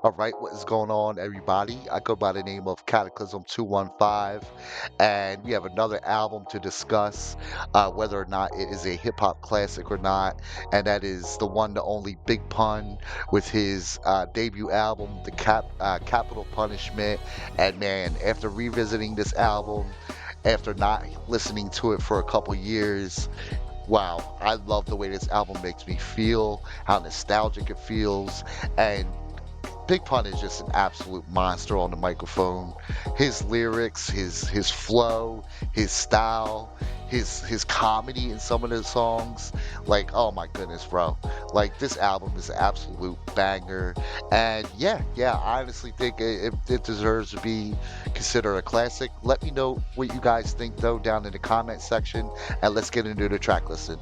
All right, what is going on, everybody? I go by the name of Cataclysm 215, and we have another album to discuss, whether or not it is a hip hop classic or not, and that is the one, the only Big Pun with his debut album, Capital Punishment. And man, after revisiting this album, after not listening to it for a couple years, wow, I love the way this album makes me feel, how nostalgic it feels, and Big Pun is just an absolute monster on the microphone. His lyrics, his flow, his style, his comedy in some of the songs, like oh my goodness, bro! Like this album is an absolute banger, and yeah, I honestly think it deserves to be considered a classic. Let me know what you guys think though down in the comment section, and let's get into the track listing.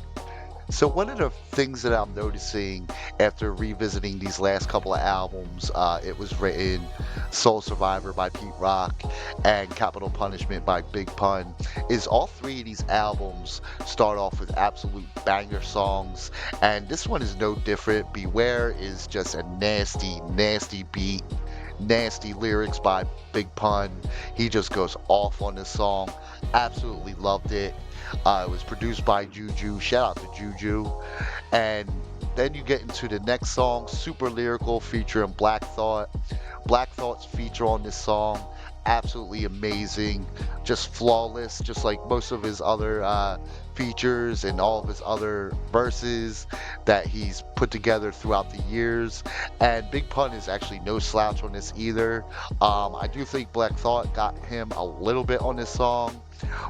So one of the things that I'm noticing after revisiting these last couple of albums, It Was Written, Soul Survivor by Pete Rock, and Capital Punishment by Big Pun, is all three of these albums start off with absolute banger songs, and this one is no different. Beware is just a nasty beat, nasty lyrics by Big Pun. He just goes off on this song. Absolutely loved it. It was produced by Juju. Shout out to Juju. And then you get into the next song, Super Lyrical, featuring Black Thought. Black Thought's feature on this song, absolutely amazing, just flawless, just like most of his other features and all of his other verses that he's put together throughout the years. And Big Pun is actually no slouch on this either. I do think Black Thought got him a little bit on this song,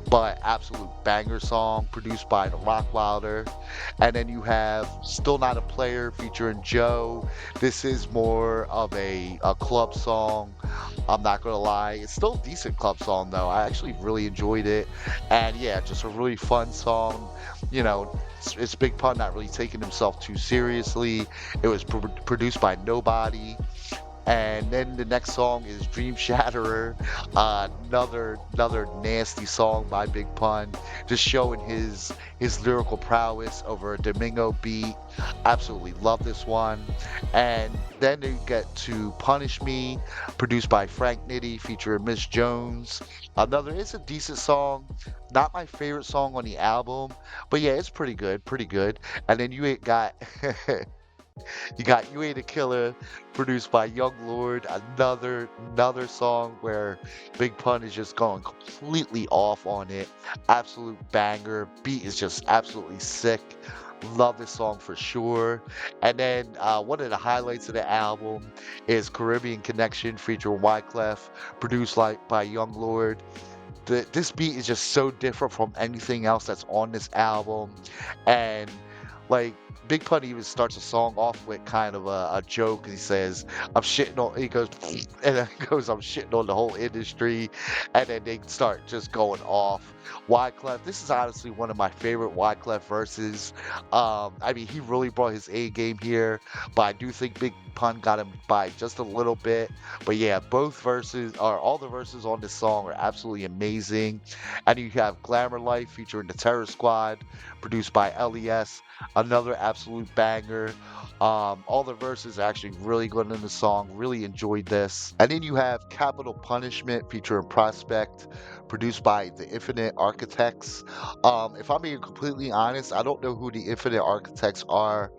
but absolute banger song produced by the Rockwilder. And then you have Still Not a Player featuring Joe. This is more of a club song. I'm not gonna lie, it's still a decent club song though. I actually really enjoyed it, and yeah, just a really fun song. You know, it's Big Pun not really taking himself too seriously. It was produced by nobody. And then the next song is Dream Shatterer, another nasty song by Big Pun, just showing his lyrical prowess over a Domingo beat. Absolutely love this one. And then you get to Punish Me, produced by Frank Nitty, featuring Miss Jones. Another, it's a decent song, not my favorite song on the album, but yeah, it's pretty good, pretty good. And then you ain't got You got You Ain't a Killer, produced by Young Lord, another song where Big Pun is just going completely off on it. Absolute banger. Beat is just absolutely sick. Love this song for sure. And then one of the highlights of the album is Caribbean Connection featuring Wyclef, produced like by Young Lord. This beat is just so different from anything else that's on this album, and like Big Pun even starts a song off with kind of a joke. He says, "I'm shitting on." He goes, and then he goes, "I'm shitting on the whole industry," and then they start just going off. Wyclef, this is honestly one of my favorite Wyclef verses. I mean, he really brought his A game here, but I do think Big Pun got him by just a little bit. But yeah, both verses, or all the verses on this song, are absolutely amazing. And you have Glamour Life featuring the Terror Squad, produced by LES, another absolute banger. All the verses are actually really good in the song. Really enjoyed this. And then you have Capital Punishment featuring Prospect, produced by the Infinite Architects. If I'm being completely honest, I don't know who the Infinite Architects are.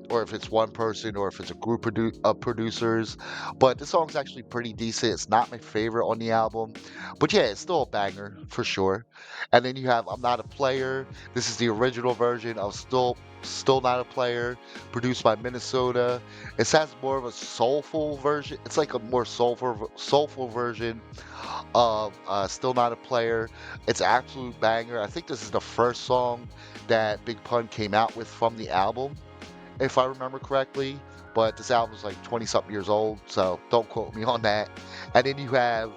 Or if it's one person or if it's a group of producers. But the song's actually pretty decent. It's not my favorite on the album, but yeah, it's still a banger for sure. And then you have I'm Not a Player. This is the original version of Still Not a Player, produced by Minnesota. It has more of a soulful version. It's like a more soulful version of Still Not a Player. It's an absolute banger. I think this is the first song that Big Pun came out with from the album, if I remember correctly. But this album's like 20 something years old, so don't quote me on that. And then you have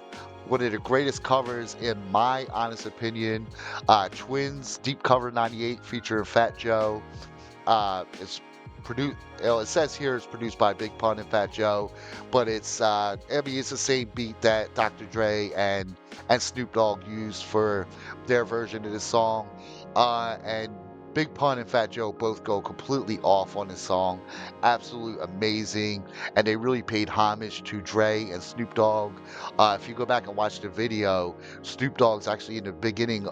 one of the greatest covers, in my honest opinion, Twinz Deep Cover 98 featuring Fat Joe. It's produced. It says here it's produced by Big Pun and Fat Joe, but I mean, it's the same beat that Dr. Dre and Snoop Dogg used for their version of the song. And Big Pun and Fat Joe both go completely off on this song. Absolute amazing. And they really paid homage to Dre and Snoop Dogg. If you go back and watch the video, Snoop Dogg's actually in the beginning,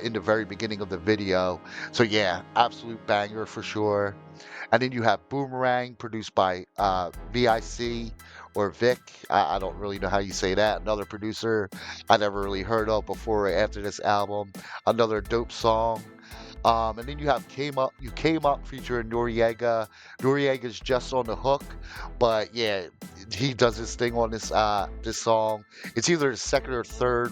in the very beginning of the video. So yeah, absolute banger for sure. And then you have Boomerang, produced by VIC or Vic. I don't really know how you say that. Another producer I never really heard of before or after this album. Another dope song. And then you have You Came Up featuring Noriega. Noriega's just on the hook, but yeah, he does his thing on this song. It's either the second or third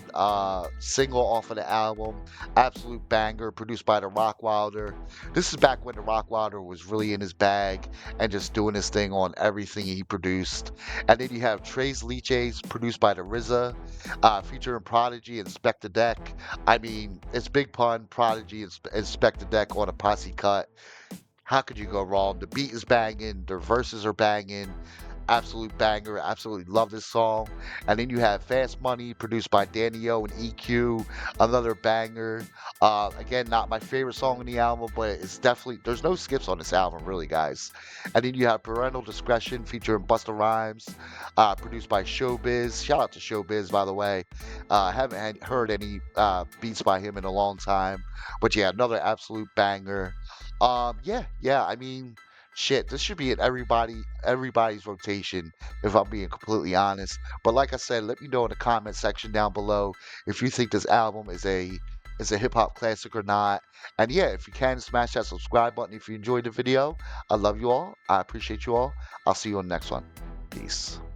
single off of the album. Absolute banger, produced by the Rockwilder. This is back when the Rockwilder was really in his bag and just doing his thing on everything he produced. And then you have Trey's Leches, produced by the RZA, featuring Prodigy and Inspectah Deck. I mean, it's Big Pun, Prodigy, and Inspectah Deck on a posse cut. How could you go wrong? The beat is banging, the verses are banging. Absolute banger. Absolutely love this song. And then you have Fast Money, produced by Danny O and EQ. Another banger. Again, not my favorite song in the album, but it's definitely, there's no skips on this album, really, guys. And then you have Parental Discretion featuring Busta Rhymes, produced by Showbiz. Shout out to Showbiz, by the way. Haven't heard any beats by him in a long time. But yeah, another absolute banger. Yeah. I mean, shit, this should be in everybody's rotation, if I'm being completely honest. But like I said, let me know in the comment section down below if you think this album is a hip hop classic or not. And yeah, if you can, smash that subscribe button if you enjoyed the video. I love you all. I appreciate you all. I'll see you on the next one. Peace.